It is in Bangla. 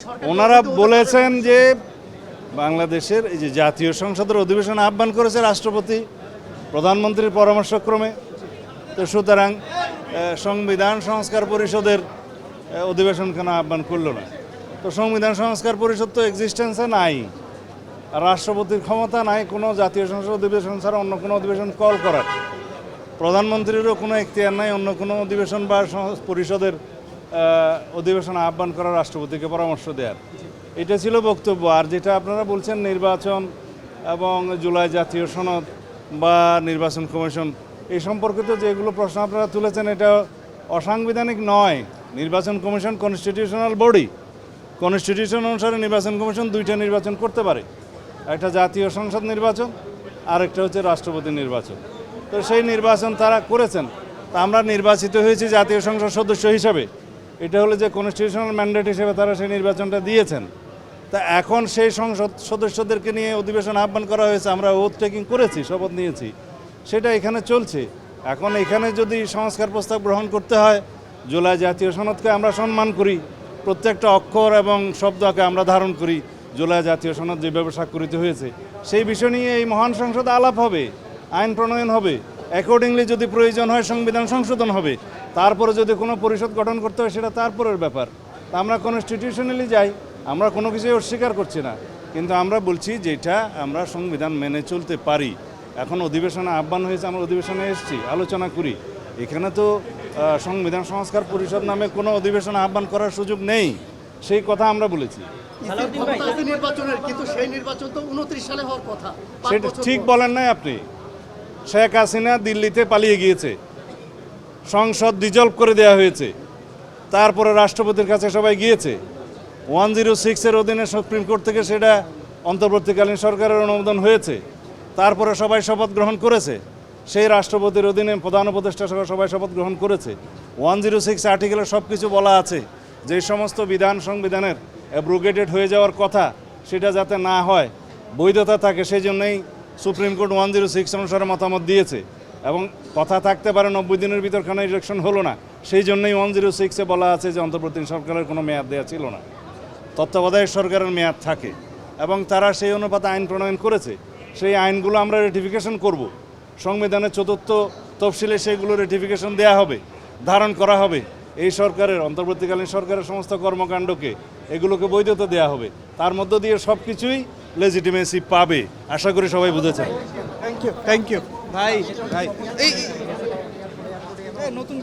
ওনারা বলেছেন যে বাংলাদেশের এই যে জাতীয় সংসদের অধিবেশন আহ্বান করেছে রাষ্ট্রপতি প্রধানমন্ত্রীর পরামর্শক্রমে। তো সুতরাং সংবিধান সংস্কার পরিষদের অধিবেশন কেন আহ্বান করলো না? তো সংবিধান সংস্কার পরিষদ তো এক্সিস্টেন্সে নাই, আর রাষ্ট্রপতির ক্ষমতা নাই কোনো জাতীয় সংসদ অধিবেশন ছাড়া অন্য কোনো অধিবেশন কল করার। প্রধানমন্ত্রীরও কোনো এখতিয়ার নাই অন্য কোনো অধিবেশন বা পরিষদের অধিবেশন আহ্বান করার, রাষ্ট্রপতিকে পরামর্শ দেওয়ার। এটা ছিল বক্তব্য। আর যেটা আপনারা বলছেন নির্বাচন এবং জুলাই জাতীয় সনদ বা নির্বাচন কমিশন, এই সম্পর্কিত যেগুলো প্রশ্ন আপনারা তুলেছেন এটা অসাংবিধানিক নয়। নির্বাচন কমিশন কনস্টিটিউশনাল বডি, কনস্টিটিউশন অনুসারে নির্বাচন কমিশন দুইটা নির্বাচন করতে পারে, একটা জাতীয় সংসদ নির্বাচন আর একটা হচ্ছে রাষ্ট্রপতি নির্বাচন। তো সেই নির্বাচন তারা করেছেন, তা আমরা নির্বাচিত হয়েছি জাতীয় সংসদ সদস্য হিসাবে, এটা হলো যে কনস্টিটিউশনাল ম্যান্ডেট হিসেবে তারা সেই নির্বাচনটা দিয়েছেন। তা এখন সেই সংসদ সদস্যদেরকে নিয়ে অধিবেশন আহ্বান করা হয়েছে, আমরা ওথ টেকিং করেছি, শপথ নিয়েছি, সেটা এখানে চলছে। এখন এখানে যদি সংস্কার প্রস্তাব গ্রহণ করতে হয়, জুলাই জাতীয় সনদকে আমরা সম্মান করি, প্রত্যেকটা অক্ষর এবং শব্দকে আমরা ধারণ করি, জুলাই জাতীয় সনদ যেভাবে স্বাক্ষরিত হয়েছে সেই বিষয় নিয়ে এই মহান সংসদে আলাপ হবে, আইন প্রণয়ন হবে, অ্যাকর্ডিংলি যদি প্রয়োজন হয় সংবিধান সংশোধন হবে, তারপরে যদি কোনো পরিষদ গঠন করতে হয় সেটা তারপরের ব্যাপার। তা আমরা কনস্টিটিউশনালি যাই, আমরা কোনো কিছুই অস্বীকার করছি না, কিন্তু আমরা বলছি যেটা আমরা সংবিধান মেনে চলতে পারি। এখন অধিবেশনে আহ্বান হয়েছে, আমরা অধিবেশনে এসেছি, আলোচনা করি। এখানে তো সংবিধান সংস্কার পরিষদ নামে কোনো অধিবেশন আহ্বান করার সুযোগ নেই, সেই কথা আমরা বলেছি। সেটা ঠিক বলেন নাই আপনি। শেখ হাসিনা দিল্লিতে পালিয়ে গিয়েছে, সংসদ ডিজলভ করে দেওয়া হয়েছে, তারপরে রাষ্ট্রপতির কাছে সবাই গিয়েছে, 106-এর অধীনে সুপ্রিম কোর্ট থেকে সেটা অন্তর্বর্তীকালীন সরকারের অনুমোদন হয়েছে, তারপরে সবাই শপথ গ্রহণ করেছে, সেই রাষ্ট্রপতির অধীনে প্রধান উপদেষ্টা সহ সবাই শপথ গ্রহণ করেছে। 106 আর্টিকেলে সব কিছু বলা আছে, যে সমস্ত বিধান সংবিধানের অ্যাব্রোগেটেড হয়ে যাওয়ার কথা সেটা যাতে না হয়, বৈধতা থাকে, সেই জন্যই সুপ্রিম কোর্ট 106 অনুসারে মতামত দিয়েছে। এবং কথা থাকতে পারে 90 দিনের ভিতর কেন ইলেকশন হলো না, সেই জন্যই 106-এ বলা আছে যে অন্তর্বর্তী সরকারের কোনো মেয়াদ দেওয়া ছিল না, তত্ত্বাবধায়ক সরকারের মেয়াদ থাকে, এবং তারা সেই অনুপাতে আইন প্রণয়ন করেছে। সেই আইনগুলো আমরা রেটিফিকেশন করব, সংবিধানের 4th তফসিলে সেইগুলো রেটিফিকেশন দেওয়া হবে, ধারণ করা হবে। এই সরকারের অন্তর্বর্তীকালীন সরকারের সমস্ত কর্মকাণ্ডকে এগুলোকে বৈধতা দেওয়া হবে, তার মধ্য দিয়ে সব কিছুই লেজিটিমেসি পাবে। আশা করি সবাই বুঝেছেন। থ্যাংক ইউ ভাই ভাই এই নতুন